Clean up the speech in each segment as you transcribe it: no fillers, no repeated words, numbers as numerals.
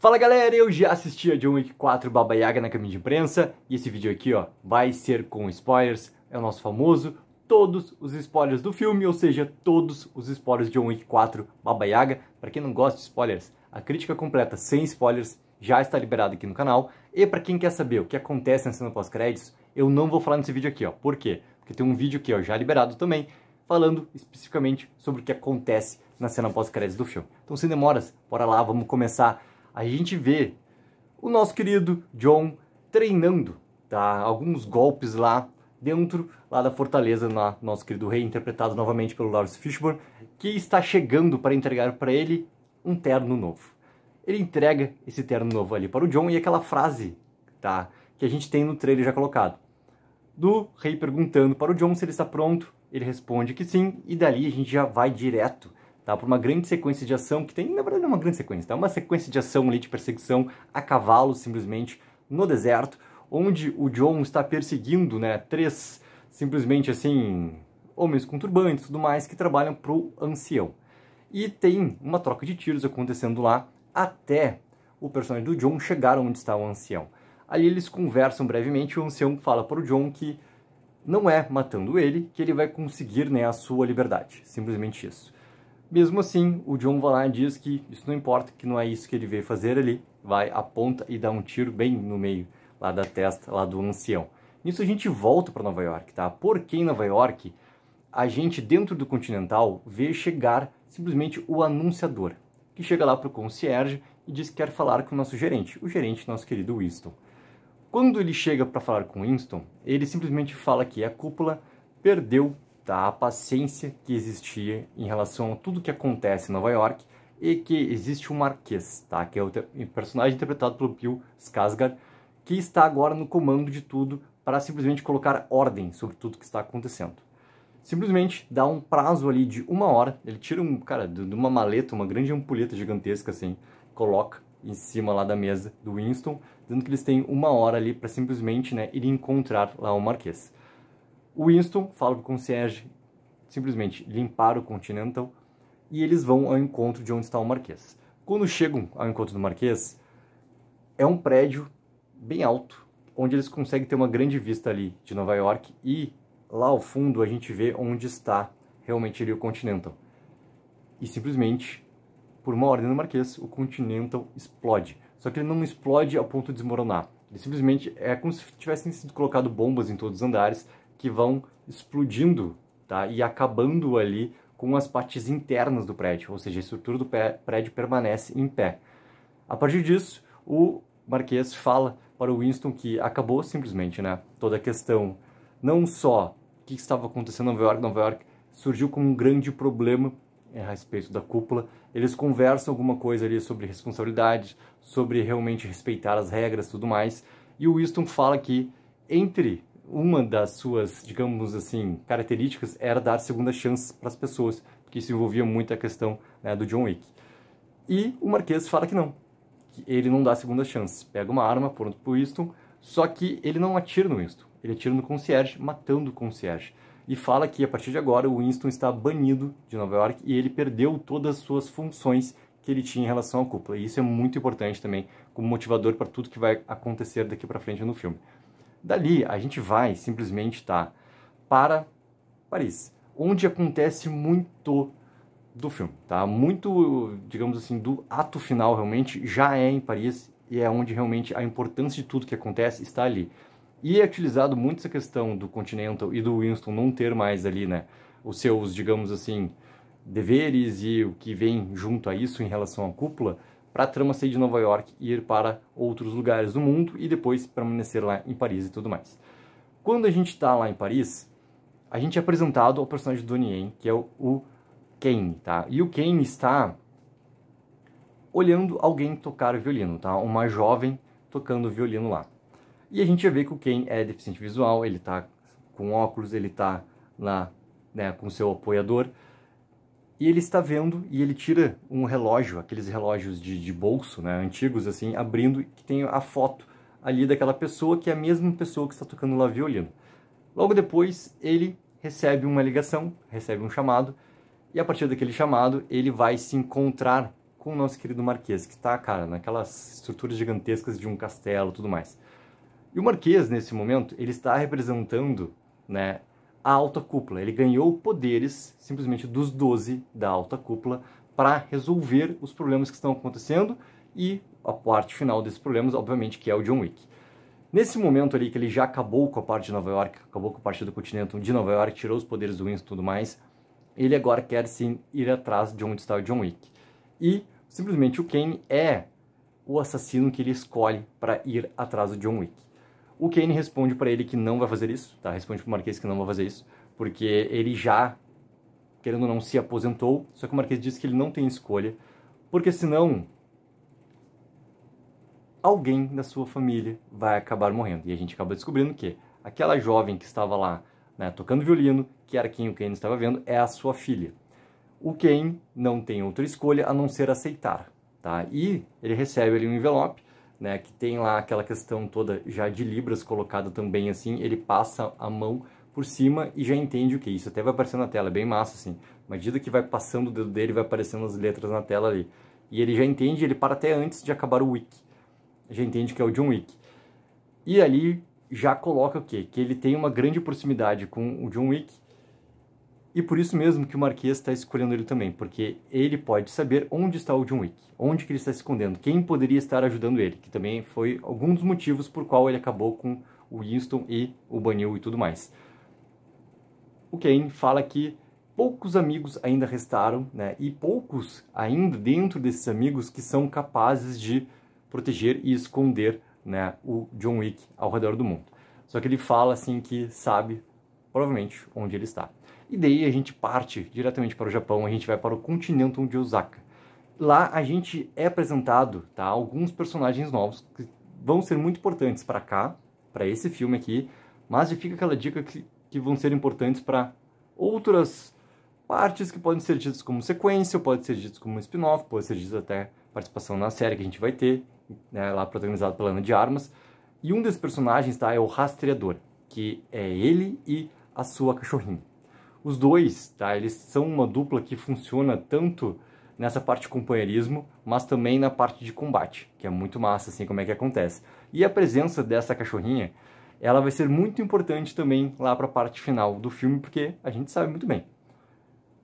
Fala galera, eu já assisti a John Wick 4 Baba Yaga na cabine de imprensa e esse vídeo aqui ó, vai ser com spoilers, é o nosso famoso todos os spoilers do filme, ou seja, todos os spoilers de John Wick 4 Baba Yaga. Para quem não gosta de spoilers, a crítica completa sem spoilers já está liberada aqui no canal. E para quem quer saber o que acontece na cena pós-créditos, eu não vou falar nesse vídeo aqui ó, por quê? Porque tem um vídeo aqui ó, já liberado também, falando especificamente sobre o que acontece na cena pós-créditos do filme. Então sem demoras, bora lá, vamos começar. A gente vê o nosso querido John treinando, tá? Alguns golpes lá dentro da fortaleza, nosso querido rei, interpretado novamente pelo Laurence Fishburne, que está chegando para entregar para ele um terno novo. Ele entrega esse terno novo ali para o John e aquela frase, tá? Que a gente tem no trailer já colocado. Do rei perguntando para o John se ele está pronto, ele responde que sim, e dali a gente já vai direto, tá, por uma grande sequência de ação que tem, na verdade não é uma grande sequência, tá? Uma sequência de ação ali de perseguição a cavalo, simplesmente, no deserto, onde o John está perseguindo, né, três, simplesmente assim, homens com turbantes e tudo mais, que trabalham pro ancião. E tem uma troca de tiros acontecendo lá, até o personagem do John chegar onde está o ancião. Ali eles conversam brevemente e o ancião fala para o John que não é matando ele que ele vai conseguir, né, a sua liberdade, simplesmente isso. Mesmo assim, o John vai lá e diz que isso não importa, que não é isso que ele veio fazer ali, vai, aponta e dá um tiro bem no meio lá da testa, lá do ancião. Nisso a gente volta para Nova York, tá? Porque em Nova York, a gente dentro do Continental vê chegar simplesmente o anunciador, que chega lá para o concierge e diz que quer falar com o nosso gerente, nosso querido Winston. Quando ele chega para falar com Winston, ele simplesmente fala que a cúpula perdeu, tá, a paciência que existia em relação a tudo que acontece em Nova York e que existe um marquês, tá, que é o personagem interpretado pelo Bill Skarsgård, que está agora no comando de tudo para simplesmente colocar ordem sobre tudo que está acontecendo. Simplesmente dá um prazo ali de 1 hora, ele tira de uma maleta, uma grande ampulheta gigantesca assim, coloca em cima lá da mesa do Winston, dizendo que eles têm 1 hora ali para simplesmente, né, ir encontrar lá o marquês. O Winston fala para o concierge simplesmente limpar o Continental e eles vão ao encontro de onde está o marquês. Quando chegam ao encontro do marquês, é um prédio bem alto, onde eles conseguem ter uma grande vista ali de Nova York e lá ao fundo a gente vê onde está realmente ali o Continental. E simplesmente, por uma ordem do marquês, o Continental explode. Só que ele não explode a ponto de desmoronar. Ele simplesmente é como se tivessem sido colocado bombas em todos os andares que vão explodindo, tá, e acabando ali com as partes internas do prédio, ou seja, a estrutura do prédio permanece em pé. A partir disso, o marquês fala para o Winston que acabou simplesmente, né, toda a questão, não só o que estava acontecendo em Nova York surgiu como um grande problema a respeito da cúpula. Eles conversam alguma coisa ali sobre responsabilidade, sobre realmente respeitar as regras e tudo mais, e o Winston fala que entre uma das suas, digamos assim, características era dar segunda chance para as pessoas, porque isso envolvia muito a questão, né, do John Wick. E o Marquês fala que não, que ele não dá segunda chance. Pega uma arma, pronto pro Winston, só que ele não atira no Winston, ele atira no concierge, matando o concierge. E fala que a partir de agora o Winston está banido de Nova York e ele perdeu todas as suas funções que ele tinha em relação à cúpula. E isso é muito importante também como motivador para tudo que vai acontecer daqui para frente no filme. Dali, a gente vai simplesmente para Paris, onde acontece muito do filme, tá? Muito, digamos assim, do ato final realmente já é em Paris e é onde realmente a importância de tudo que acontece está ali. E é utilizado muito essa questão do Continental e do Winston não ter mais ali, né, os seus, digamos assim, deveres e o que vem junto a isso em relação à cúpula, para a trama sair de Nova York e ir para outros lugares do mundo e depois permanecer lá em Paris e tudo mais. Quando a gente está lá em Paris, a gente é apresentado ao personagem do Donnie Yen, que é o Kane, tá? E o Kane está olhando alguém tocar violino, tá? Uma jovem tocando violino lá. E a gente já vê que o Kane é deficiente visual, ele tá com óculos, ele tá lá, né, com seu apoiador. E ele está vendo e ele tira um relógio, aqueles relógios de bolso, né, antigos assim, abrindo, que tem a foto ali daquela pessoa, que é a mesma pessoa que está tocando lá violino. Logo depois, ele recebe uma ligação, recebe um chamado, e a partir daquele chamado, ele vai se encontrar com o nosso querido Marquês, que tá, cara, naquelas estruturas gigantescas de um castelo e tudo mais. E o Marquês, nesse momento, ele está representando, né, a alta cúpula. Ele ganhou poderes, simplesmente, dos 12 da alta cúpula para resolver os problemas que estão acontecendo e a parte final desses problemas, obviamente, que é o John Wick. Nesse momento ali que ele já acabou com a parte de Nova York, acabou com a parte do continente de Nova York, tirou os poderes do Winston e tudo mais, ele agora quer sim ir atrás de onde está o John Wick. E simplesmente o Kane é o assassino que ele escolhe para ir atrás do John Wick. O Kane responde para ele que não vai fazer isso, tá? Responde pro Marquês que não vai fazer isso, porque ele já, querendo ou não, se aposentou, só que o Marquês diz que ele não tem escolha, porque senão alguém da sua família vai acabar morrendo. E a gente acaba descobrindo que aquela jovem que estava lá, né, tocando violino, que era quem o Kane estava vendo, é a sua filha. O Kane não tem outra escolha a não ser aceitar, tá? E ele recebe ali um envelope, né, que tem lá aquela questão toda já de libras colocada também assim, ele passa a mão por cima e já entende o que é isso. Até vai aparecendo na tela, é bem massa assim. À medida que vai passando o dedo dele, vai aparecendo as letras na tela ali. E ele já entende, ele para até antes de acabar o Wick. Já entende que é o John Wick. E ali já coloca o quê? Que ele tem uma grande proximidade com o John Wick. E por isso mesmo que o Marquês está escolhendo ele também, porque ele pode saber onde está o John Wick, onde que ele está se escondendo, quem poderia estar ajudando ele, que também foi algum dos motivos por qual ele acabou com o Winston e o Banil e tudo mais. O Kane fala que poucos amigos ainda restaram, né, e poucos ainda dentro desses amigos que são capazes de proteger e esconder, né, o John Wick ao redor do mundo. Só que ele fala assim que sabe, provavelmente, onde ele está. E daí a gente parte diretamente para o Japão, a gente vai para o continente de Osaka. Lá a gente é apresentado, tá, alguns personagens novos que vão ser muito importantes para cá, para esse filme aqui, mas já fica aquela dica que vão ser importantes para outras partes que podem ser ditas como sequência, pode ser ditas como spin-off, pode ser ditas até participação na série que a gente vai ter, né, lá protagonizado pela Ana de Armas. E um desses personagens, tá, é o Rastreador, que é ele e a sua cachorrinha. Os dois, tá, eles são uma dupla que funciona tanto nessa parte de companheirismo, mas também na parte de combate, que é muito massa, assim, como é que acontece. E a presença dessa cachorrinha, ela vai ser muito importante também lá para a parte final do filme, porque a gente sabe muito bem.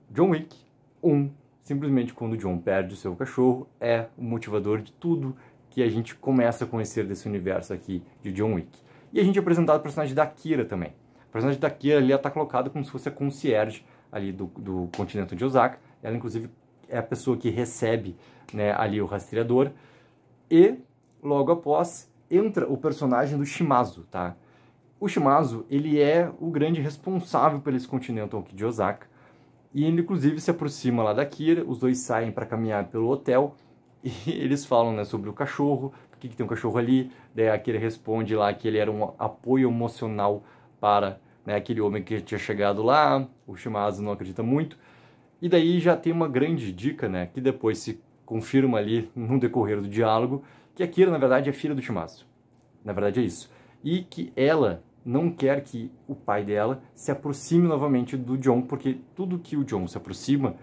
John Wick 1, simplesmente quando o John perde o seu cachorro, é o motivador de tudo que a gente começa a conhecer desse universo aqui de John Wick. E a gente é apresentado o personagem da Kira também. O personagem da Kira ali está colocado como se fosse a concierge ali do continente de Osaka. Ela, inclusive, é a pessoa que recebe, né, ali o rastreador. E, logo após, entra o personagem do Shimazu, tá? O Shimazu, ele é o grande responsável por esse continente aqui de Osaka. E ele, inclusive, se aproxima lá da Kira. Os dois saem para caminhar pelo hotel. E eles falam, né, sobre o cachorro. Por que tem um cachorro ali? Daí a Kira responde lá que ele era um apoio emocional para, né, aquele homem que tinha chegado lá. O Shimazu não acredita muito. E daí já tem uma grande dica, né, que depois se confirma ali no decorrer do diálogo, que a Kira, na verdade, é filha do Shimazu. Na verdade é isso. E que ela não quer que o pai dela se aproxime novamente do John, porque tudo que o John se aproxima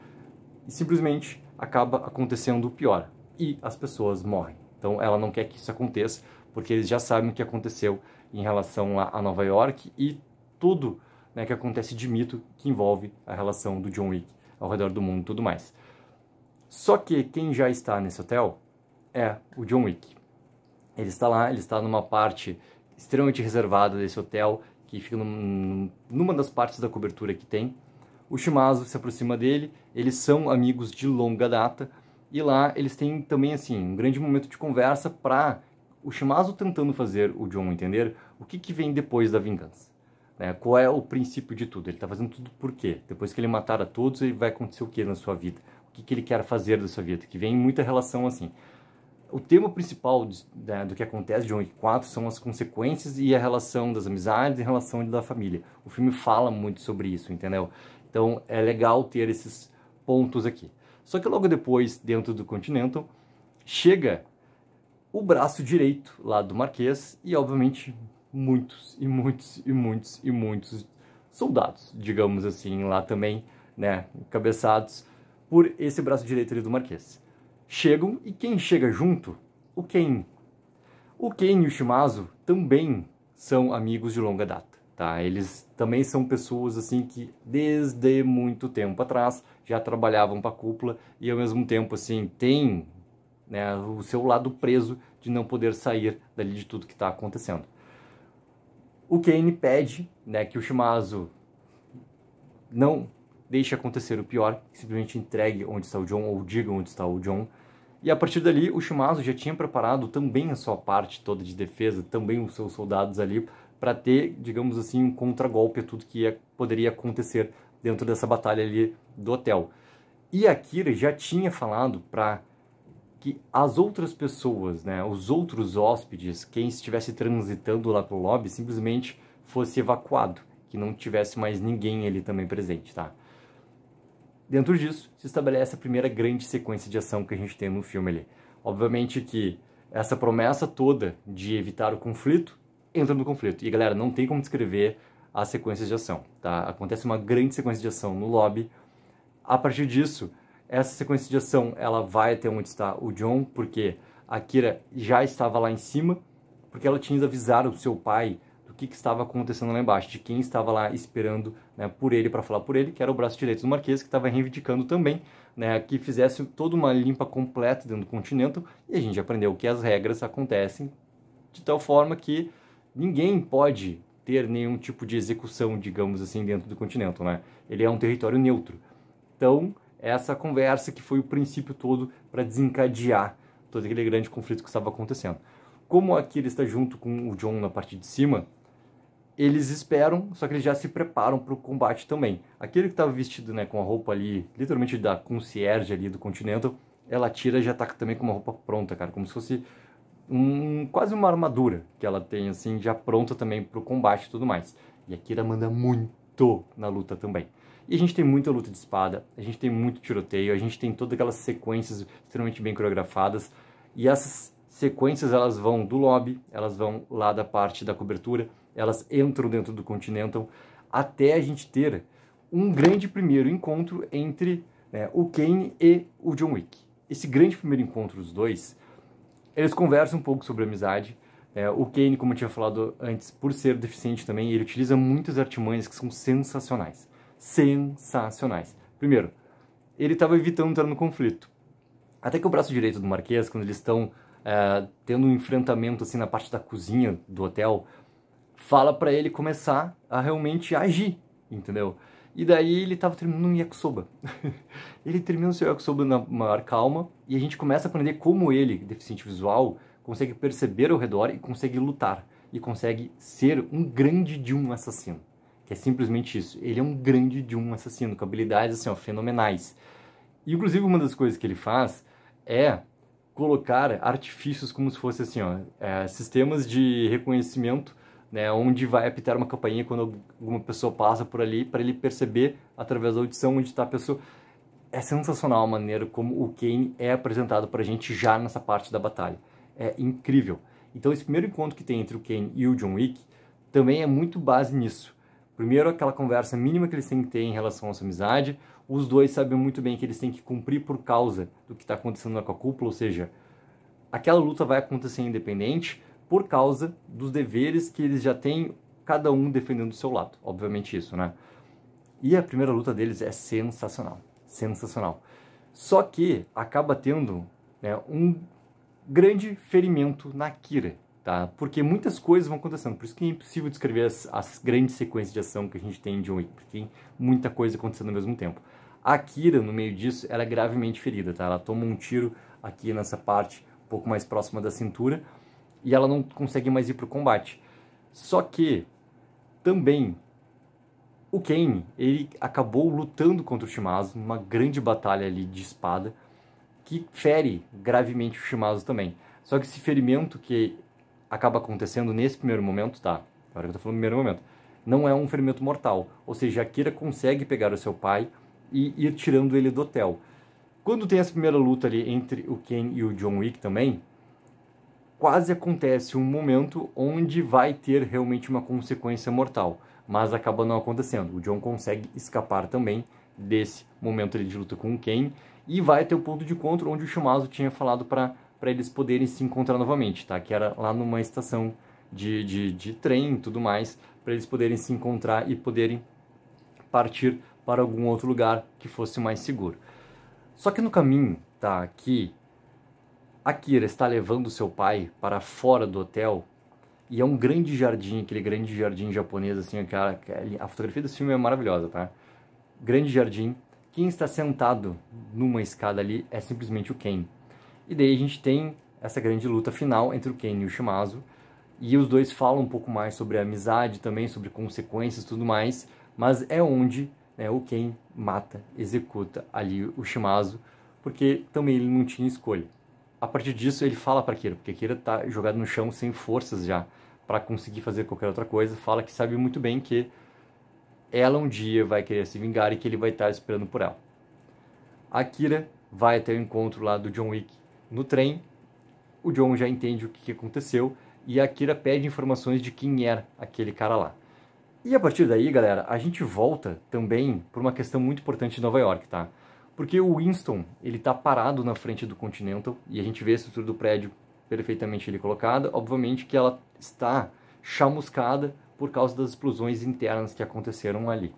simplesmente acaba acontecendo o pior. E as pessoas morrem. Então ela não quer que isso aconteça, porque eles já sabem o que aconteceu em relação a Nova York e tudo, né, que acontece de mito que envolve a relação do John Wick ao redor do mundo e tudo mais. Só que quem já está nesse hotel é o John Wick. Ele está lá, ele está numa parte extremamente reservada desse hotel, que fica numa das partes da cobertura que tem. O Shimazu se aproxima dele, eles são amigos de longa data, e lá eles têm também, assim, um grande momento de conversa para o Shimazu tentando fazer o John entender o que vem depois da vingança. Né? Qual é o princípio de tudo? Ele está fazendo tudo por quê? Depois que ele matar a todos, ele vai acontecer o que na sua vida? O que ele quer fazer da sua vida? Que vem muita relação assim. O tema principal do que acontece de John Wick 4 são as consequências e a relação das amizades e a relação da família. O filme fala muito sobre isso, entendeu? Então é legal ter esses pontos aqui. Só que logo depois, dentro do Continental, chega o braço direito lá do Marquês e, obviamente, muitos soldados, digamos assim, lá também, né, encabeçados por esse braço direito ali do Marquês. chegam, e quem chega junto? O Ken. O Ken e o Shimazu também são amigos de longa data, tá? Eles também são pessoas assim que desde muito tempo atrás já trabalhavam para a cúpula e ao mesmo tempo assim têm, né, o seu lado preso de não poder sair dali de tudo que está acontecendo. O Ken pede, né, que o Shimazu não deixe acontecer o pior, que simplesmente entregue onde está o John ou diga onde está o John. E a partir dali, o Shimazu já tinha preparado também a sua parte toda de defesa, também os seus soldados ali, para ter, digamos assim, um contragolpe a tudo que poderia acontecer dentro dessa batalha ali do hotel. E a Kira já tinha falado para que as outras pessoas, né, os outros hóspedes, quem estivesse transitando lá pelo lobby, simplesmente fosse evacuado, que não tivesse mais ninguém ali também presente, tá? Dentro disso, se estabelece a primeira grande sequência de ação que a gente tem no filme ali. Obviamente que essa promessa toda de evitar o conflito, entra no conflito. E galera, não tem como descrever as sequências de ação, tá? Acontece uma grande sequência de ação no lobby. A partir disso, essa sequência de ação, ela vai até onde está o John, porque a Kira já estava lá em cima, porque ela tinha ido avisar o seu pai do que estava acontecendo lá embaixo, de quem estava lá esperando, né, por ele, para falar por ele, que era o braço direito do Marquês, que estava reivindicando também, né, que fizesse toda uma limpa completa dentro do Continental, e a gente aprendeu que as regras acontecem de tal forma que ninguém pode ter nenhum tipo de execução, digamos assim, dentro do Continental, né? Ele é um território neutro. Então, essa conversa que foi o princípio todo para desencadear todo aquele grande conflito que estava acontecendo. Como a Kira está junto com o John na parte de cima, eles esperam, só que eles já se preparam para o combate também. Aquele que estava vestido, né, com a roupa ali, literalmente da concierge ali do Continental, ela tira e já está também com uma roupa pronta, cara, como se fosse quase uma armadura que ela tem, assim, já pronta também para o combate e tudo mais. E a Kira manda muito na luta também. E a gente tem muita luta de espada, a gente tem muito tiroteio, a gente tem todas aquelas sequências extremamente bem coreografadas. E essas sequências, elas vão do lobby, elas vão lá da parte da cobertura, elas entram dentro do Continental, até a gente ter um grande primeiro encontro entre, né, o Ken e o John Wick. Esse grande primeiro encontro dos dois, eles conversam um pouco sobre amizade. O Ken, como eu tinha falado antes, por ser deficiente também, ele utiliza muitas artimanhas que são sensacionais. Sensacionais. Primeiro, ele estava evitando entrar no conflito. Até que o braço direito do Marquês, quando eles estão tendo um enfrentamento assim na parte da cozinha do hotel, fala para ele começar a realmente agir, entendeu? E daí ele estava terminando um yakisoba. Ele termina o seu yakisoba na maior calma e a gente começa a aprender como ele, deficiente visual, consegue perceber ao redor e consegue lutar. E consegue ser um grande de um assassino. Que é simplesmente isso. Ele é um grande de um assassino, com habilidades assim, ó, fenomenais. E, inclusive, uma das coisas que ele faz é colocar artifícios como se fosse assim, ó, sistemas de reconhecimento, né, onde vai apitar uma campainha quando alguma pessoa passa por ali, para ele perceber através da audição onde está a pessoa. É sensacional a maneira como o Kane é apresentado para a gente já nessa parte da batalha. É incrível. Então esse primeiro encontro que tem entre o Kane e o John Wick também é muito base nisso. Primeiro, aquela conversa mínima que eles têm que ter em relação à sua amizade. Os dois sabem muito bem que eles têm que cumprir por causa do que está acontecendo lá com a cúpula, ou seja, aquela luta vai acontecer independente por causa dos deveres que eles já têm, cada um defendendo do seu lado. Obviamente isso, né? E a primeira luta deles é sensacional. Sensacional. Só que acaba tendo, né, um grande ferimento na Kira, tá? Porque muitas coisas vão acontecendo. Por isso que é impossível descrever as grandes sequências de ação que a gente tem em John Wick, porque tem muita coisa acontecendo ao mesmo tempo. A Kira, no meio disso, ela é gravemente ferida, tá? Ela toma um tiro aqui nessa parte, um pouco mais próxima da cintura, e ela não consegue mais ir para o combate. Só que, também, o Kane, ele acabou lutando contra o Shimazu, numa grande batalha ali de espada, que fere gravemente o Shimazu também. Só que esse ferimento que acaba acontecendo nesse primeiro momento, tá? Agora que eu tô falando no primeiro momento, não é um ferimento mortal. Ou seja, a Kira consegue pegar o seu pai e ir tirando ele do hotel. Quando tem essa primeira luta ali entre o Ken e o John Wick também, quase acontece um momento onde vai ter realmente uma consequência mortal, mas acaba não acontecendo. O John consegue escapar também desse momento ali de luta com o Ken, e vai ter o ponto de encontro onde o Shimazu tinha falado para eles poderem se encontrar novamente, tá? Que era lá numa estação de trem e tudo mais, para eles poderem se encontrar e poderem partir para algum outro lugar que fosse mais seguro. Só que no caminho, tá, que Akira está levando seu pai para fora do hotel, e é um grande jardim, aquele grande jardim japonês, assim, a fotografia desse filme é maravilhosa, tá? Grande jardim. Quem está sentado numa escada ali é simplesmente o Ken. E daí a gente tem essa grande luta final entre o Ken e o Shimazu, e os dois falam um pouco mais sobre a amizade também, sobre consequências e tudo mais, mas é onde, né, o Ken mata, executa ali o Shimazu, porque também ele não tinha escolha. A partir disso ele fala para Akira, porque Akira tá jogado no chão sem forças já para conseguir fazer qualquer outra coisa, fala que sabe muito bem que ela um dia vai querer se vingar e que ele vai estar esperando por ela. A Akira vai até o encontro lá do John Wick no trem, o John já entende o que aconteceu e a Akira pede informações de quem era aquele cara lá. E a partir daí, galera, a gente volta também por uma questão muito importante de Nova York, tá? Porque o Winston, ele tá parado na frente do Continental e a gente vê a estrutura do prédio perfeitamente ali colocada. Obviamente que ela está chamuscada por causa das explosões internas que aconteceram ali.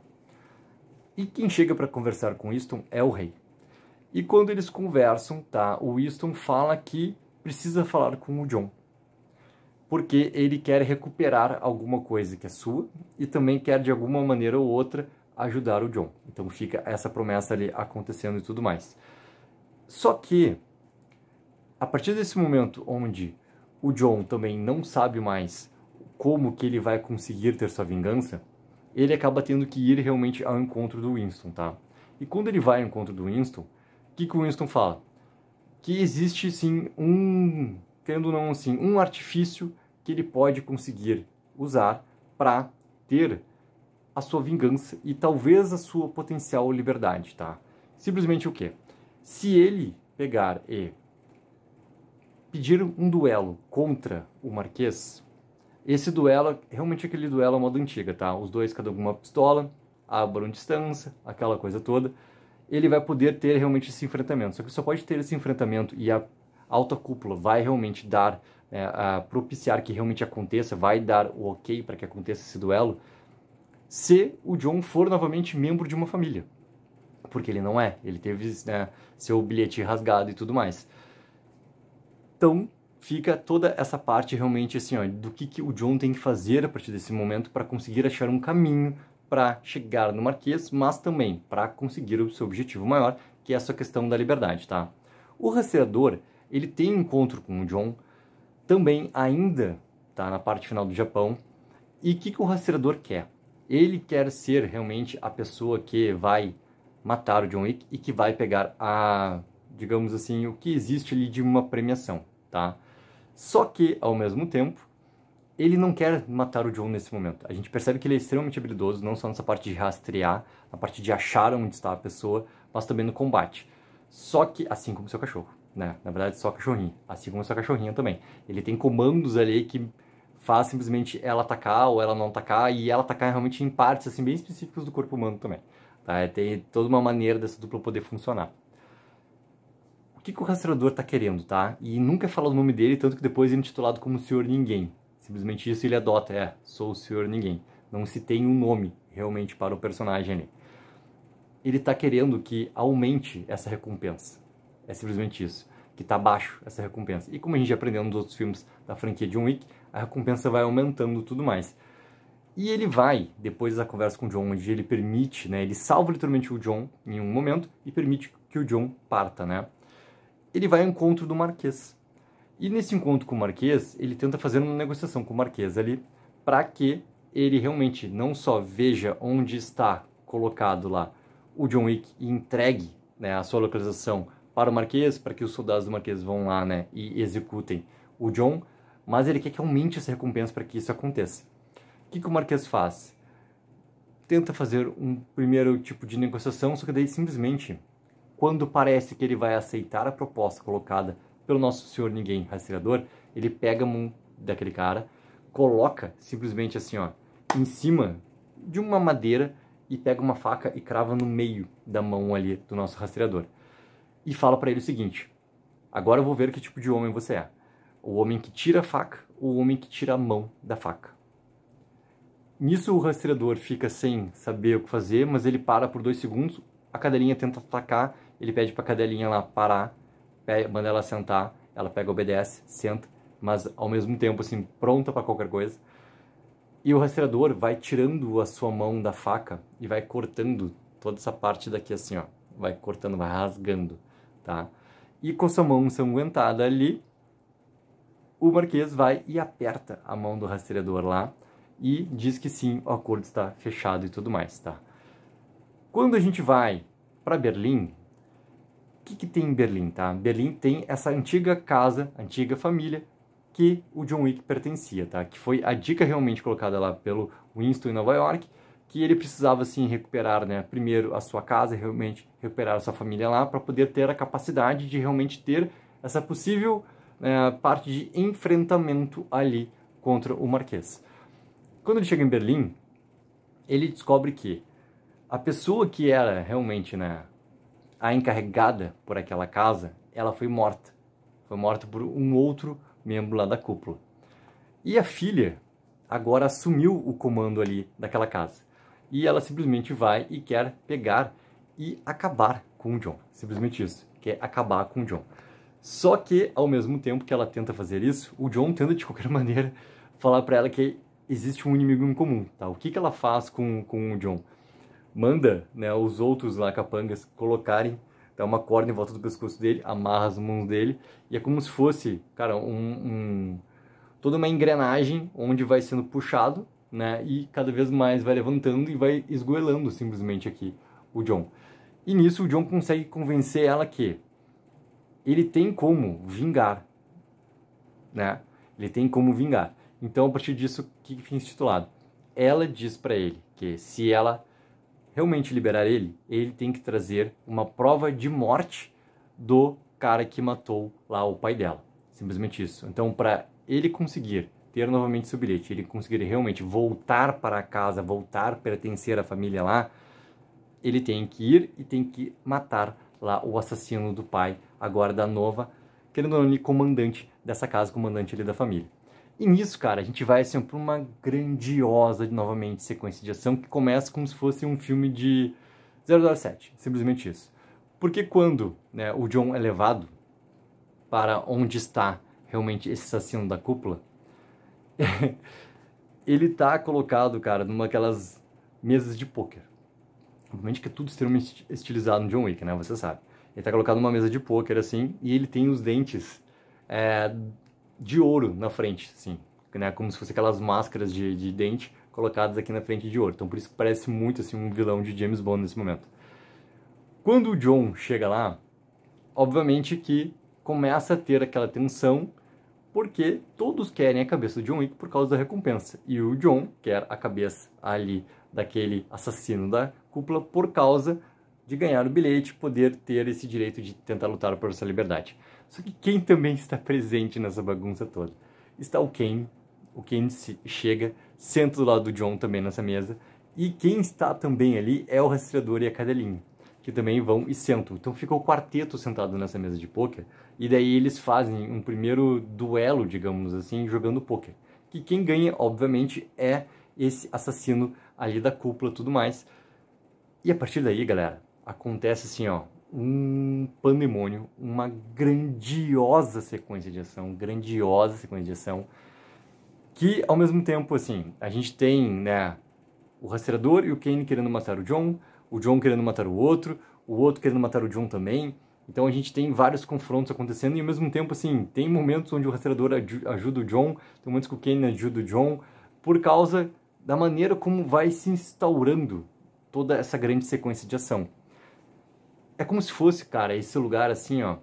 E quem chega para conversar com Winston é o rei. E quando eles conversam, tá, o Winston fala que precisa falar com o John, porque ele quer recuperar alguma coisa que é sua e também quer de alguma maneira ou outra ajudar o John. Então fica essa promessa ali acontecendo e tudo mais. Só que a partir desse momento onde o John também não sabe mais como que ele vai conseguir ter sua vingança, ele acaba tendo que ir realmente ao encontro do Winston, tá? E quando ele vai ao encontro do Winston, o que o Winston fala? Que existe sim querendo ou não assim, um artifício que ele pode conseguir usar para ter a sua vingança e talvez a sua potencial liberdade, tá? Simplesmente o quê? Se ele pegar e pedir um duelo contra o Marquês, esse duelo, realmente aquele duelo é modo antiga, tá? Os dois, cada um com uma pistola, abram distância, aquela coisa toda. Ele vai poder ter realmente esse enfrentamento. Só que só pode ter esse enfrentamento e a alta cúpula vai realmente dar, propiciar que realmente aconteça, vai dar o ok para que aconteça esse duelo, se o John for novamente membro de uma família. Porque ele não é. Ele teve, né, seu bilhete rasgado e tudo mais. Então, fica toda essa parte realmente assim, ó, do que o John tem que fazer a partir desse momento para conseguir achar um caminho para chegar no Marquês, mas também para conseguir o seu objetivo maior, que é essa questão da liberdade, tá? O rastreador, ele tem um encontro com o John, também ainda, tá, na parte final do Japão, e o que o rastreador quer? Ele quer ser realmente a pessoa que vai matar o John Wick e que vai pegar digamos assim, o que existe ali de uma premiação, tá? Só que, ao mesmo tempo, ele não quer matar o John nesse momento. A gente percebe que ele é extremamente habilidoso, não só nessa parte de rastrear, na parte de achar onde está a pessoa, mas também no combate. Só que, assim como seu cachorro, né? Na verdade, só cachorrinho. Assim como seu cachorrinho também. Ele tem comandos ali que faz simplesmente ela atacar ou ela não atacar, e ela atacar realmente em partes assim, bem específicas do corpo humano também. Tá? Tem toda uma maneira dessa dupla poder funcionar. O que o rastreador está querendo, tá? E nunca fala o nome dele, tanto que depois ele é intitulado como Senhor Ninguém. Simplesmente isso ele adota, sou o Senhor Ninguém. Não se tem um nome realmente para o personagem ali. Ele está querendo que aumente essa recompensa. É simplesmente isso. Que está baixo essa recompensa. E como a gente já aprendeu nos outros filmes da franquia John Wick, a recompensa vai aumentando tudo mais. E ele vai, depois da conversa com o John, onde ele permite, né? Ele salva literalmente o John em um momento e permite que o John parta, né? Ele vai ao encontro do Marquês. E nesse encontro com o Marquês, ele tenta fazer uma negociação com o Marquês ali, para que ele realmente não só veja onde está colocado lá o John Wick e entregue, né, a sua localização para o Marquês, para que os soldados do Marquês vão lá, né, e executem o John, mas ele quer que aumente essa recompensa para que isso aconteça. O que o Marquês faz? Tenta fazer um primeiro tipo de negociação, só que daí simplesmente, quando parece que ele vai aceitar a proposta colocada pelo nosso Senhor Ninguém rastreador, ele pega a mão daquele cara, coloca simplesmente assim, ó, em cima de uma madeira e pega uma faca e crava no meio da mão ali do nosso rastreador. e fala para ele o seguinte: agora eu vou ver que tipo de homem você é. O homem que tira a faca ou o homem que tira a mão da faca? Nisso o rastreador fica sem saber o que fazer, mas ele para por 2 segundos, a cadelinha tenta atacar, ele pede pra cadelinha lá parar, manda ela sentar, ela pega, obedece, senta, mas ao mesmo tempo assim, pronta para qualquer coisa. E o rastreador vai tirando a sua mão da faca e vai cortando toda essa parte daqui assim, ó. Vai cortando, vai rasgando, tá? E com a sua mão ensanguentada ali, o Marquês vai e aperta a mão do rastreador lá e diz que sim, o acordo está fechado e tudo mais, tá? Quando a gente vai para Berlim, o que tem em Berlim, tá? Berlim tem essa antiga casa, antiga família que o John Wick pertencia, tá? Que foi a dica realmente colocada lá pelo Winston em Nova York, que ele precisava, assim, recuperar, né? Primeiro a sua casa, realmente recuperar a sua família lá, para poder ter a capacidade de realmente ter essa possível parte de enfrentamento ali contra o Marquês. Quando ele chega em Berlim, ele descobre que a pessoa que era realmente, né, a encarregada por aquela casa, ela foi morta. Foi morta por um outro membro lá da cúpula. E a filha agora assumiu o comando ali daquela casa. E ela simplesmente vai e quer pegar e acabar com o John. Simplesmente isso, quer acabar com o John. Só que, ao mesmo tempo que ela tenta fazer isso, o John tenta de qualquer maneira falar para ela que existe um inimigo em comum, tá? O que ela faz com o John? Manda, né, os outros lá capangas colocarem, dá uma corda em volta do pescoço dele, amarra as mãos dele, e é como se fosse, cara, toda uma engrenagem onde vai sendo puxado, né, e cada vez mais vai levantando e vai esgoelando simplesmente aqui o John. E nisso o John consegue convencer ela que ele tem como vingar, né? Ele tem como vingar. Então, a partir disso, o que fica intitulado? Ela diz para ele que se ela realmente liberar ele, ele tem que trazer uma prova de morte do cara que matou lá o pai dela. Simplesmente isso. Então, para ele conseguir ter novamente seu bilhete, ele conseguir realmente voltar para casa, voltar a pertencer à família lá, ele tem que ir e tem que matar lá o assassino do pai, agora da nova, querendo ou não, comandante dessa casa, comandante ali da família. E nisso, cara, a gente vai assim, para uma grandiosa, novamente, sequência de ação que começa como se fosse um filme de 007, simplesmente isso. Porque quando, né, o John é levado para onde está realmente esse assassino da cúpula, ele tá colocado, cara, numa aquelas mesas de pôquer. Obviamente que é tudo extremamente estilizado no John Wick, né? Você sabe. Ele tá colocado numa mesa de pôquer, assim, e ele tem os dentes de ouro na frente, assim, né? Como se fosse aquelas máscaras de dente colocadas aqui na frente de ouro. Então por isso que parece muito, assim, um vilão de James Bond nesse momento. Quando o John chega lá, obviamente que começa a ter aquela tensão, porque todos querem a cabeça do John Wick por causa da recompensa. E o John quer a cabeça ali daquele assassino da cúpula por causa de ganhar o bilhete, poder ter esse direito de tentar lutar por sua liberdade. Só que quem também está presente nessa bagunça toda? Está o Kane. O Kane chega, senta do lado do John também nessa mesa. E quem está também ali é o rastreador e a cadelinha, que também vão e sentam. Então fica o quarteto sentado nessa mesa de pôquer, e daí eles fazem um primeiro duelo, digamos assim, jogando pôquer. Que quem ganha, obviamente, é esse assassino ali da cúpula e tudo mais. E a partir daí, galera, acontece assim, ó, um pandemônio, uma grandiosa sequência de ação, que ao mesmo tempo, assim, a gente tem, né, o rastreador e o Kane querendo matar o John querendo matar o outro querendo matar o John também. Então a gente tem vários confrontos acontecendo e ao mesmo tempo, assim, tem momentos onde o rastreador ajuda o John, tem momentos que o Kane ajuda o John, por causa da maneira como vai se instaurando toda essa grande sequência de ação. É como se fosse, cara, esse lugar assim, ó,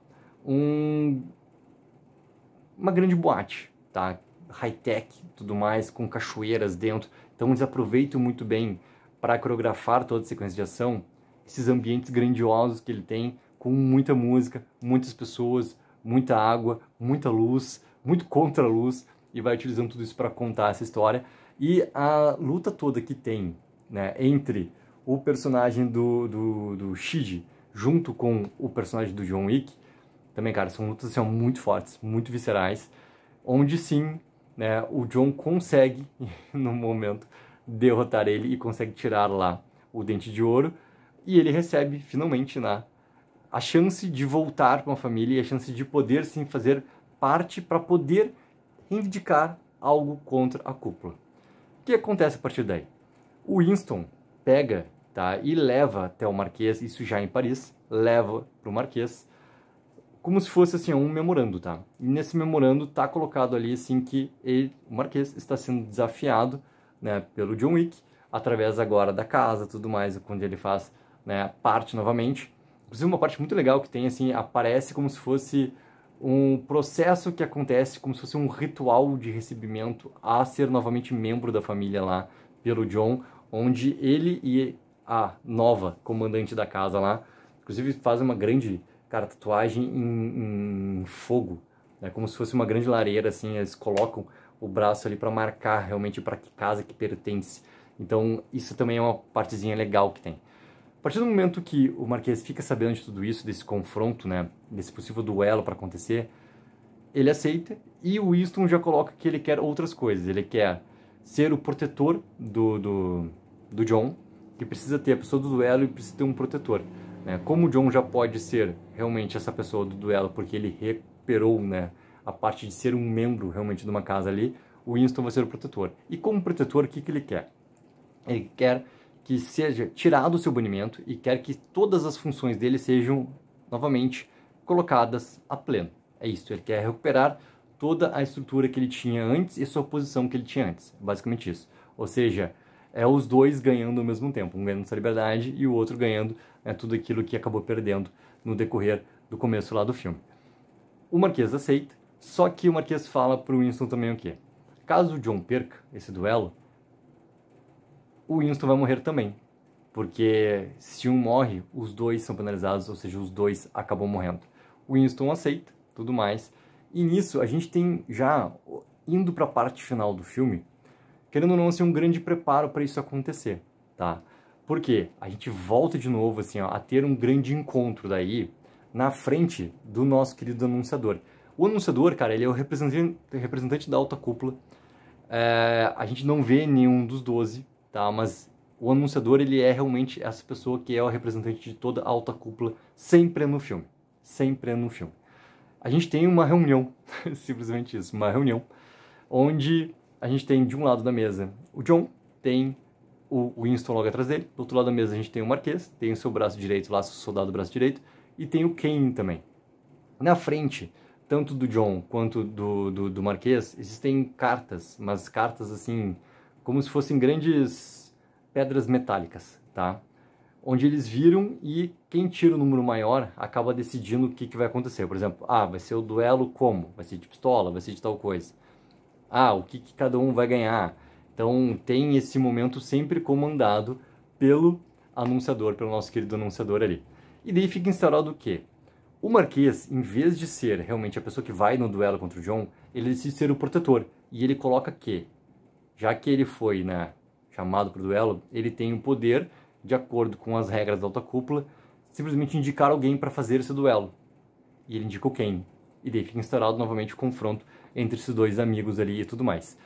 uma grande boate, tá? High-tech, tudo mais, com cachoeiras dentro. Então eles aproveitam muito bem para coreografar toda a sequência de ação, esses ambientes grandiosos que ele tem, com muita música, muitas pessoas, muita água, muita luz, muito contra-luz, e vai utilizando tudo isso para contar essa história. E a luta toda que tem, né, entre o personagem do Shiji junto com o personagem do John Wick, também, cara, são lutas assim, muito fortes, muito viscerais, onde sim, né, o John consegue, no momento, derrotar ele e consegue tirar lá o Dente de Ouro, e ele recebe, finalmente, né, a chance de voltar com a família e a chance de poder, sim, fazer parte para poder reivindicar algo contra a cúpula. O que acontece a partir daí? O Winston pega, tá, e leva até o Marquês, isso já em Paris, leva para o Marquês, como se fosse assim um memorando, tá? E nesse memorando tá colocado ali assim que o Marquês está sendo desafiado, né, pelo John Wick, através agora da casa, tudo mais, quando ele faz, né, parte novamente. Inclusive uma parte muito legal que tem assim, aparece como se fosse um processo que acontece, como se fosse um ritual de recebimento a ser novamente membro da família lá pelo John, onde ele e a nova comandante da casa lá, inclusive fazem uma grande, cara, tatuagem em fogo, né? Como se fosse uma grande lareira, assim, eles colocam o braço ali para marcar realmente para que casa que pertence. Então, isso também é uma partezinha legal que tem. A partir do momento que o Marquês fica sabendo de tudo isso, desse confronto, né, desse possível duelo para acontecer, ele aceita e o Winston já coloca que ele quer outras coisas. Ele quer ser o protetor do John, que precisa ter a pessoa do duelo e precisa ter um protetor. Né? Como o John já pode ser realmente essa pessoa do duelo, porque ele recuperou, né, a parte de ser um membro realmente de uma casa ali, o Winston vai ser o protetor. E como protetor, o que ele quer? Ele quer que seja tirado o seu banimento e quer que todas as funções dele sejam novamente colocadas a pleno. É isso, ele quer recuperar toda a estrutura que ele tinha antes e sua posição que ele tinha antes. Basicamente isso. Ou seja, é os dois ganhando ao mesmo tempo, um ganhando sua liberdade e o outro ganhando, né, tudo aquilo que acabou perdendo no decorrer do começo lá do filme. O Marquês aceita, só que o Marquês fala pro Winston também o quê? Caso o John perca esse duelo, o Winston vai morrer também. Porque se um morre, os dois são penalizados, ou seja, os dois acabam morrendo. O Winston aceita, tudo mais. E nisso a gente tem já, indo para a parte final do filme, querendo ou não, assim, um grande preparo para isso acontecer, tá? Porque a gente volta de novo, assim, ó, a ter um grande encontro daí na frente do nosso querido anunciador. O anunciador, cara, ele é o representante da alta cúpula. A gente não vê nenhum dos 12, tá? Mas o anunciador, ele é realmente essa pessoa que é o representante de toda a alta cúpula, sempre no filme. Sempre no filme. A gente tem uma reunião, simplesmente isso, uma reunião, onde a gente tem de um lado da mesa o John, tem o Winston logo atrás dele, do outro lado da mesa a gente tem o Marquês, tem o seu braço direito lá, seu soldado do braço direito, e tem o Kane também. Na frente, tanto do John quanto do Marquês, existem cartas, mas cartas assim, como se fossem grandes pedras metálicas, tá? Onde eles viram e quem tira o número maior acaba decidindo o que vai acontecer. Por exemplo, vai ser o duelo como? Vai ser de pistola, vai ser de tal coisa. O que cada um vai ganhar. Então tem esse momento sempre comandado pelo anunciador, pelo nosso querido anunciador ali. E daí fica instaurado o quê? O Marquês, em vez de ser realmente a pessoa que vai no duelo contra o John, ele decide ser o protetor. E ele coloca que, já que ele foi, né, chamado para o duelo, ele tem o poder, de acordo com as regras da alta cúpula, simplesmente indicar alguém para fazer esse duelo. E ele indica o Kane. E daí fica instaurado novamente o confronto entre esses dois amigos ali e tudo mais.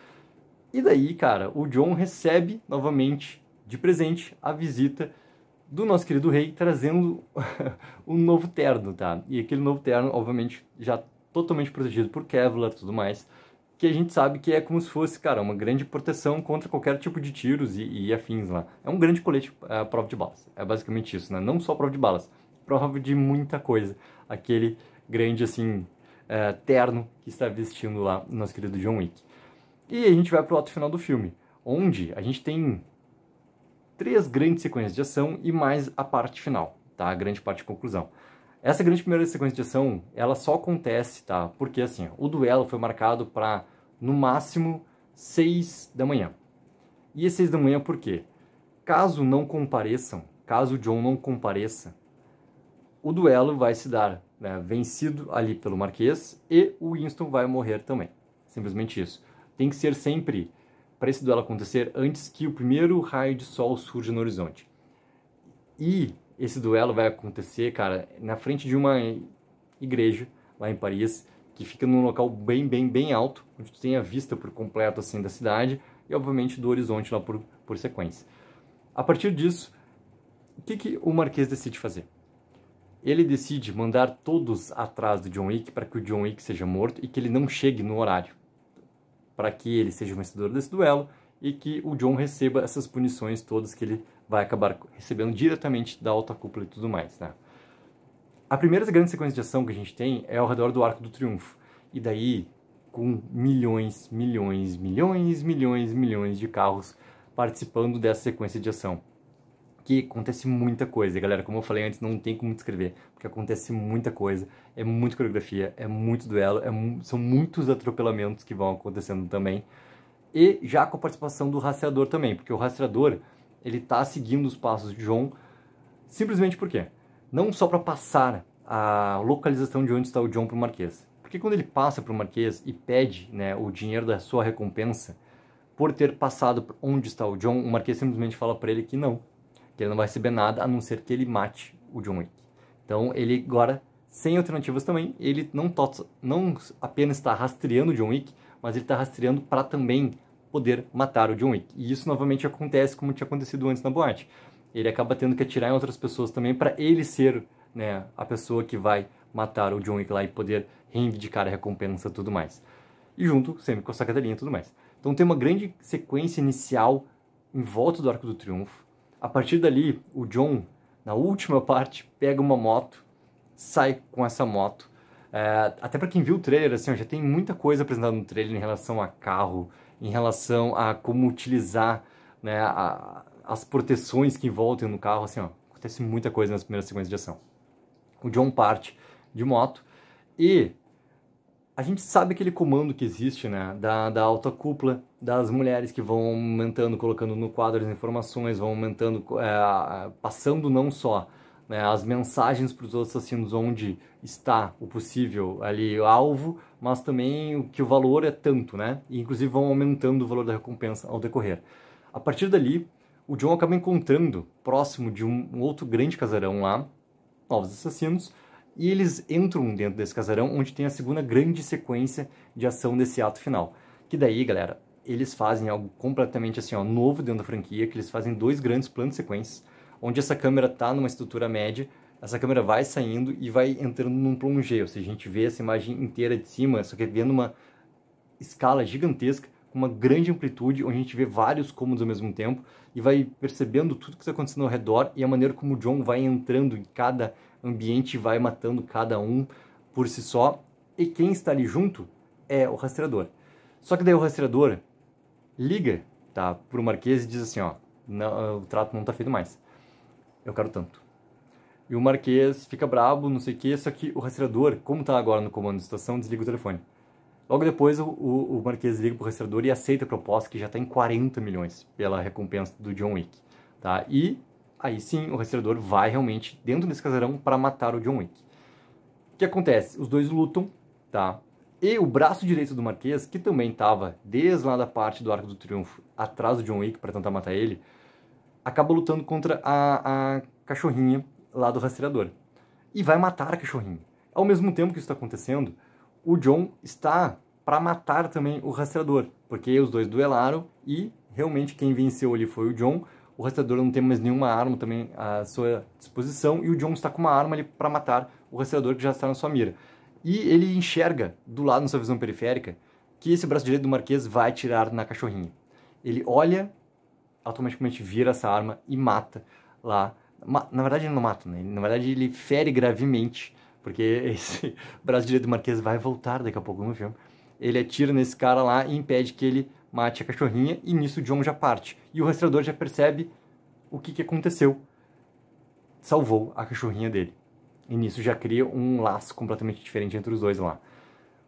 E daí, cara, o John recebe novamente de presente a visita do nosso querido rei, trazendo um novo terno, tá? E aquele novo terno, obviamente, já totalmente protegido por Kevlar e tudo mais, que a gente sabe que é como se fosse, cara, uma grande proteção contra qualquer tipo de tiros e afins lá. É um grande colete à prova de balas. É basicamente isso, né? Não só prova de balas, prova de muita coisa. Aquele grande, assim, terno que está vestindo lá o nosso querido John Wick. E a gente vai pro ato final do filme, onde a gente tem 3 grandes sequências de ação e mais a parte final, tá? A grande parte de conclusão. Essa grande primeira sequência de ação, ela só acontece, tá? Porque, assim, o duelo foi marcado para, no máximo, 6 da manhã. E às 6 da manhã por quê? Caso não compareçam, caso o John não compareça, o duelo vai se dar, né, vencido ali pelo Marquês e o Winston vai morrer também. Simplesmente isso. Tem que ser sempre, para esse duelo acontecer, antes que o primeiro raio de sol surja no horizonte. E Esse duelo vai acontecer, cara, na frente de uma igreja lá em Paris, que fica num local bem alto, onde tu tem a vista por completo assim da cidade e obviamente do horizonte lá por sequência. A partir disso, o que o Marquês decide fazer? Ele decide mandar todos atrás do John Wick para que o John Wick seja morto e que ele não chegue no horário, para que ele seja o vencedor desse duelo e que o John receba essas punições todas que ele vai acabar recebendo diretamente da alta cúpula e tudo mais, né? A primeira grande sequência de ação que a gente tem é ao redor do Arco do Triunfo. E daí, com milhões de carros participando dessa sequência de ação. Que acontece muita coisa, galera. Como eu falei antes, não tem como descrever, porque acontece muita coisa, é muita coreografia, é muito duelo, são muitos atropelamentos que vão acontecendo também. E já com a participação do rastreador também, porque o rastreador, ele tá seguindo os passos de John, simplesmente por quê? Não só para passar a localização de onde está o John para o Marquês. Porque quando ele passa para o Marquês e pede, né, o dinheiro da sua recompensa por ter passado por onde está o John, o Marquês simplesmente fala para ele que ele não vai receber nada a não ser que ele mate o John Wick. Então ele agora, sem alternativas também, ele não apenas está rastreando o John Wick, mas ele está rastreando para também poder matar o John Wick. E isso novamente acontece como tinha acontecido antes na boate. Ele acaba tendo que atirar em outras pessoas também para ele ser, né, a pessoa que vai matar o John Wick lá e poder reivindicar a recompensa e tudo mais. E junto sempre com a sacadelinha e tudo mais. Então tem uma grande sequência inicial em volta do Arco do Triunfo. A partir dali, o John, na última parte, pega uma moto, sai com essa moto. Até para quem viu o trailer, assim, já tem muita coisa apresentada no trailer em relação a carro, em relação a como utilizar, né, as proteções que envolvem no carro, assim, ó, acontece muita coisa nas primeiras sequências de ação. O John parte de moto e a gente sabe aquele comando que existe, né, da alta cúpula, das mulheres que vão aumentando, colocando no quadro as informações, vão aumentando, passando não só, né, as mensagens para os outros assassinos onde está o possível ali alvo, mas também que o valor é tanto, né, e inclusive vão aumentando o valor da recompensa ao decorrer. A partir dali, o John acaba encontrando, próximo de um outro grande casarão lá, novos assassinos, e eles entram dentro desse casarão, onde tem a segunda grande sequência de ação desse ato final. Que daí, galera, eles fazem algo completamente assim, ó, novo dentro da franquia, que eles fazem 2 grandes planos de sequências, onde essa câmera tá numa estrutura média, essa câmera vai saindo e vai entrando num plongé, ou seja, a gente vê essa imagem inteira de cima, só que vendo uma escala gigantesca, com uma grande amplitude, onde a gente vê vários cômodos ao mesmo tempo, e vai percebendo tudo que está acontecendo ao redor, e a maneira como o John vai entrando em cada ambiente, vai matando cada um por si só, e quem está ali junto é o rastreador. Só que daí o rastreador liga, tá, pro Marquês e diz assim, ó, não, o trato não tá feito mais, eu quero tanto. E o Marquês fica brabo, não sei o que, só que o rastreador, como tá agora no comando de estação, desliga o telefone. Logo depois o Marquês liga pro rastreador e aceita a proposta, que já está em 40 milhões pela recompensa do John Wick, tá? E aí sim o rastreador vai realmente dentro desse casarão para matar o John Wick. O que acontece? Os dois lutam, tá? E o braço direito do Marquês, que também estava desde lá da parte do Arco do Triunfo atrás do John Wick para tentar matar ele, acaba lutando contra a cachorrinha lá do rastreador. E vai matar a cachorrinha. Ao mesmo tempo que isso está acontecendo, o John está para matar também o rastreador, porque os dois duelaram e realmente quem venceu ali foi o John. O rastreador não tem mais nenhuma arma também à sua disposição e o John está com uma arma ali para matar o rastreador que já está na sua mira. E ele enxerga do lado na sua visão periférica que esse braço direito do Marquês vai atirar na cachorrinha. Ele olha, automaticamente vira essa arma e mata lá. Na verdade ele não mata, né? Na verdade ele fere gravemente, porque esse braço direito do Marquês vai voltar daqui a pouco no filme. Ele atira nesse cara lá e impede que ele mate a cachorrinha, e nisso o John já parte. E o rastreador já percebe o que aconteceu. Salvou a cachorrinha dele. E nisso já cria um laço completamente diferente entre os dois lá.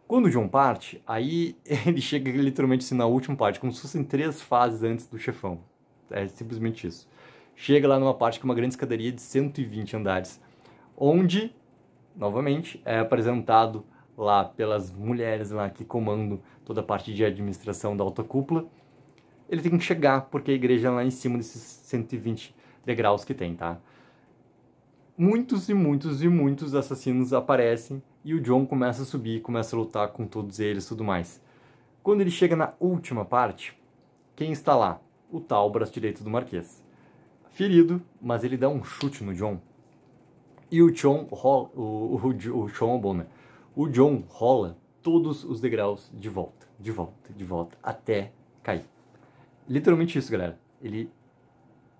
Quando o John parte, aí ele chega literalmente assim, na última parte, como se fossem 3 fases antes do chefão. É simplesmente isso. Chega lá numa parte com uma grande escadaria de 120 andares, onde, novamente, é apresentado lá pelas mulheres lá que comandam toda a parte de administração da alta cúpula. Ele tem que chegar, porque a igreja é lá em cima desses 120 degraus que tem, tá? muitos e muitos e muitos assassinos aparecem e o John começa a subir, começa a lutar com todos eles e tudo mais. Quando ele chega na última parte, quem está lá? O tal braço direito do Marquês. Ferido, mas ele dá um chute no John. E o John rola, o John, bom, né? O John rola todos os degraus de volta, de volta, de volta, até cair. Literalmente isso, galera. Ele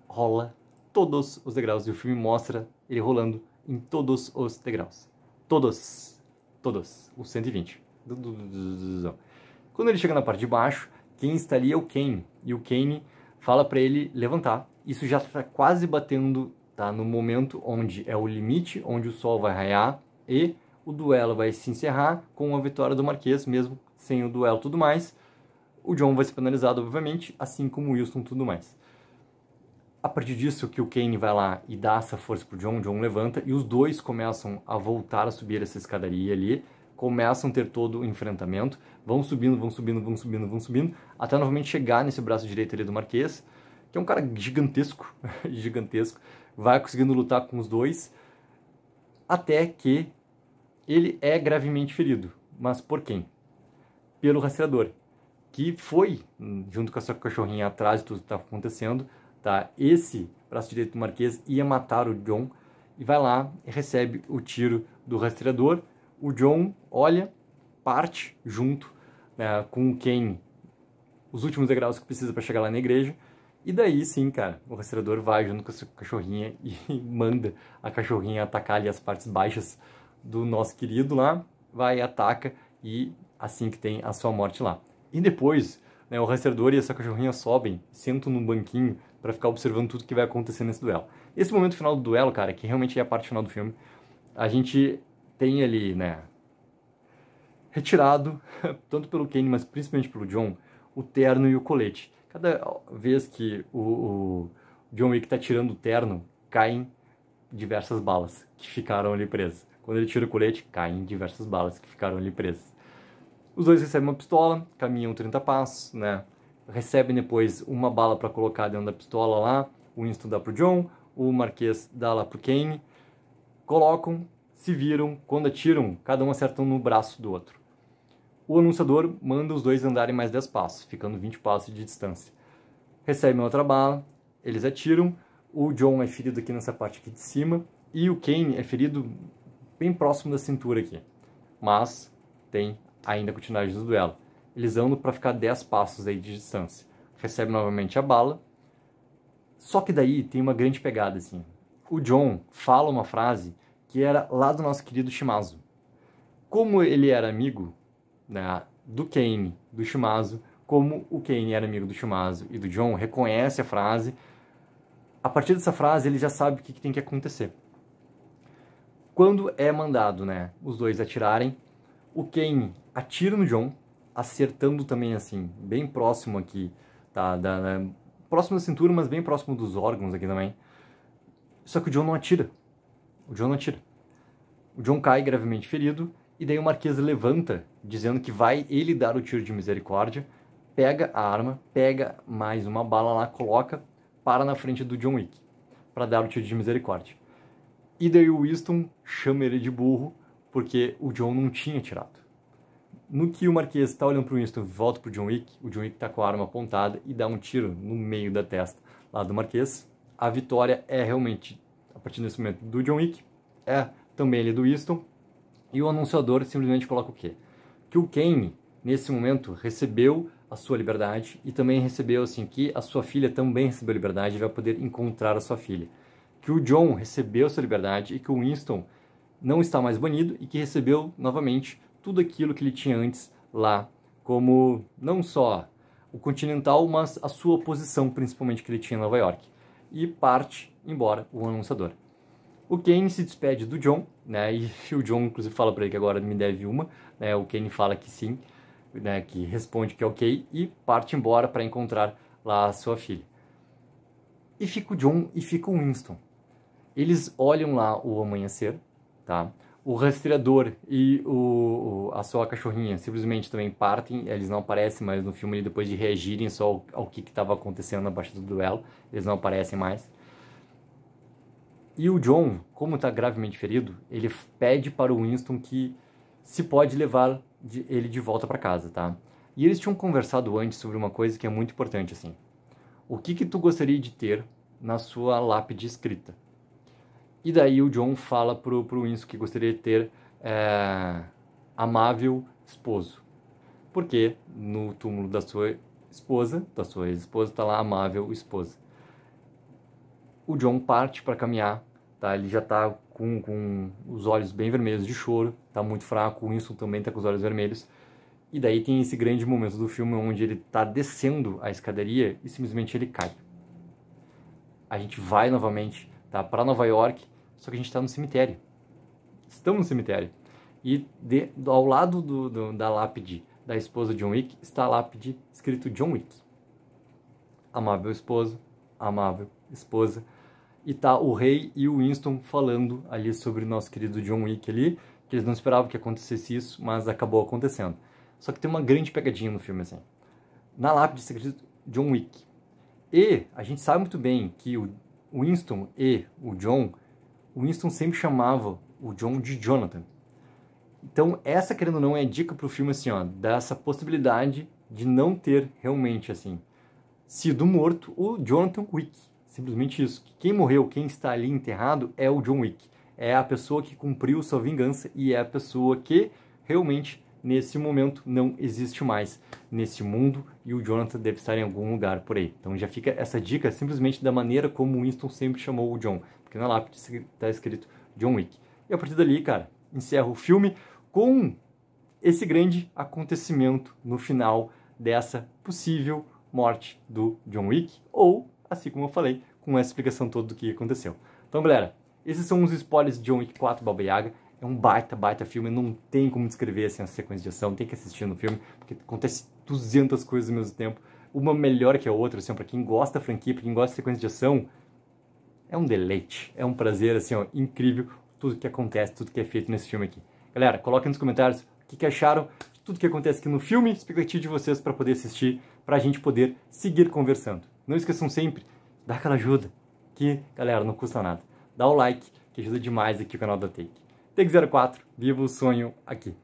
rola todos os degraus e o filme mostra ele rolando em todos os degraus. Todos. Os 120. Quando ele chega na parte de baixo, quem está ali é o Kane. E o Kane fala para ele levantar. Isso já está quase batendo, tá, no momento onde é o limite, onde o sol vai raiar e o duelo vai se encerrar com a vitória do Marquês, mesmo sem o duelo e tudo mais. O John vai ser penalizado, obviamente, assim como o Wilson e tudo mais. A partir disso que o Kane vai lá e dá essa força pro John, o John levanta e os dois começam a voltar a subir essa escadaria ali, começam a ter todo o enfrentamento, vão subindo, até novamente chegar nesse braço direito ali do Marquês, que é um cara gigantesco, gigantesco, vai conseguindo lutar com os dois, até que ele é gravemente ferido. Mas por quem? Pelo rastreador, que foi, junto com a sua cachorrinha atrás de tudo que estava acontecendo, tá? Esse braço direito do Marquês ia matar o John e vai lá e recebe o tiro do rastreador. O John olha, parte junto, né, com o Kane, os últimos degraus que precisa para chegar lá na igreja. E daí sim, cara, o rastreador vai junto com a sua cachorrinha e manda a cachorrinha atacar ali as partes baixas do nosso querido lá, vai, ataca e assim que tem a sua morte lá. E depois, né, o rastreador e essa cachorrinha sobem, sentam num banquinho para ficar observando tudo que vai acontecer nesse duelo. Esse momento final do duelo, cara, que realmente é a parte final do filme, a gente tem ali, né, retirado, tanto pelo Kane, mas principalmente pelo John, o terno e o colete. Cada vez que o John Wick tá tirando o terno, caem diversas balas que ficaram ali presas. Quando ele tira o colete, caem diversas balas que ficaram ali presas. Os dois recebem uma pistola, caminham 30 passos, né? Recebem depois uma bala para colocar dentro da pistola lá, o Winston dá pro John, o Marquês dá lá pro Kane, colocam, se viram, quando atiram, cada um acerta um no braço do outro. O anunciador manda os dois andarem mais 10 passos, ficando 20 passos de distância. Recebem outra bala, eles atiram, o John é ferido aqui nessa parte aqui de cima, e o Kane é ferido bem próximo da cintura aqui. Mas tem ainda a continuidade do duelo. Eles andam para ficar 10 passos aí de distância. Recebe novamente a bala. Só que daí tem uma grande pegada, assim. O John fala uma frase que era lá do nosso querido Shimazu. Como ele era amigo, né, do Kane, do Shimazu, como o Kane era amigo do Shimazu e do John, reconhece a frase. A partir dessa frase, ele já sabe o que tem que acontecer. Quando é mandado, né, os dois atirarem, o Kane atira no John, acertando também, assim, bem próximo aqui, tá? Próximo da cintura, mas bem próximo dos órgãos aqui também. Só que o John não atira. O John não atira. O John cai gravemente ferido, e daí o Marquês levanta, dizendo que vai ele dar o tiro de misericórdia, pega a arma, pega mais uma bala lá, coloca, para na frente do John Wick, para dar o tiro de misericórdia. E daí o Winston chama ele de burro, porque o John não tinha atirado. No que o Marquês está olhando para o Winston e volta para o John Wick está com a arma apontada e dá um tiro no meio da testa lá do Marquês. A vitória é realmente, a partir desse momento, do John Wick, é também ele do Winston, e o anunciador simplesmente coloca o quê? Que o Kane, nesse momento, recebeu a sua liberdade e também recebeu, assim, que a sua filha também recebeu liberdade e vai poder encontrar a sua filha. Que o John recebeu a sua liberdade e que o Winston não está mais banido e que recebeu, novamente, tudo aquilo que ele tinha antes lá, como não só o Continental, mas a sua posição, principalmente, que ele tinha em Nova York. E parte embora o anunciador. O Kane se despede do John, né, e o John, inclusive, fala para ele que agora me deve uma, né, o Kane fala que sim, né, que responde que é ok, e parte embora para encontrar lá a sua filha. E fica o John e fica o Winston. Eles olham lá o amanhecer, tá? O rastreador e a sua cachorrinha simplesmente também partem, eles não aparecem mais no filme, depois de reagirem só ao que estava acontecendo abaixo do duelo, eles não aparecem mais. E o John, como está gravemente ferido, ele pede para o Winston que se pode levar ele de volta para casa, tá? E eles tinham conversado antes sobre uma coisa que é muito importante, assim. O que tu gostaria de ter na sua lápide escrita? E daí o John fala pro Winston que gostaria de ter amável esposo. Porque no túmulo da sua ex-esposa, tá lá amável esposa. O John parte para caminhar, tá? Ele já tá com os olhos bem vermelhos de choro, tá muito fraco, o Winston também tá com os olhos vermelhos. E daí tem esse grande momento do filme onde ele tá descendo a escadaria e simplesmente ele cai. A gente vai novamente, tá, para Nova York, só que a gente tá no cemitério. Estamos no cemitério. E ao lado da lápide da esposa de John Wick está a lápide escrito John Wick. Amável esposo, amável esposa. E tá o Rei e o Winston falando ali sobre o nosso querido John Wick ali, que eles não esperavam que acontecesse isso, mas acabou acontecendo. Só que tem uma grande pegadinha no filme, assim. Na lápide está escrito John Wick. E a gente sabe muito bem que o Winston e o John, o Winston sempre chamava o John de Jonathan. Então, essa, querendo ou não, é a dica pro filme, assim, ó, dessa possibilidade de não ter realmente, assim, sido morto o Jonathan Wick. Simplesmente isso. Quem morreu, quem está ali enterrado é o John Wick. É a pessoa que cumpriu sua vingança e é a pessoa que realmente, nesse momento, não existe mais nesse mundo e o Jonathan deve estar em algum lugar por aí. Então já fica essa dica simplesmente da maneira como o Winston sempre chamou o John. Porque na lápide está escrito John Wick. E a partir dali, cara, encerra o filme com esse grande acontecimento no final dessa possível morte do John Wick, ou, assim como eu falei, com essa explicação toda do que aconteceu. Então, galera, esses são os spoilers de John Wick 4 Baba Yaga. É um baita filme, não tem como descrever assim, a sequência de ação, tem que assistir no filme, porque acontece 200 coisas ao mesmo tempo, uma melhor que a outra, assim, para quem gosta da franquia, para quem gosta de sequência de ação, é um deleite, é um prazer, assim, ó, incrível, tudo que acontece, tudo que é feito nesse filme aqui. Galera, coloquem nos comentários o que acharam de tudo que acontece aqui no filme, expectativa de vocês para poder assistir, para a gente poder seguir conversando. Não esqueçam sempre, dá aquela ajuda, que, galera, não custa nada. Dá o like, que ajuda demais aqui o canal da Take. Take04, viva o sonho aqui.